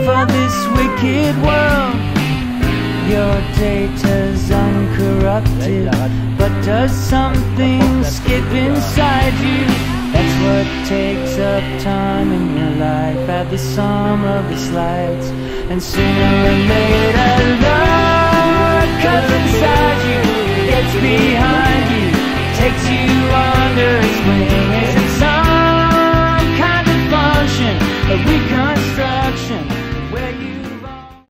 for this wicked world. Your data's uncorrupted, but does something skip inside you? That's what takes up time in your life. Add the sum of the slides, and sooner or later love comes inside you, gets behind you, takes you under its wing. Is it some kind of function that we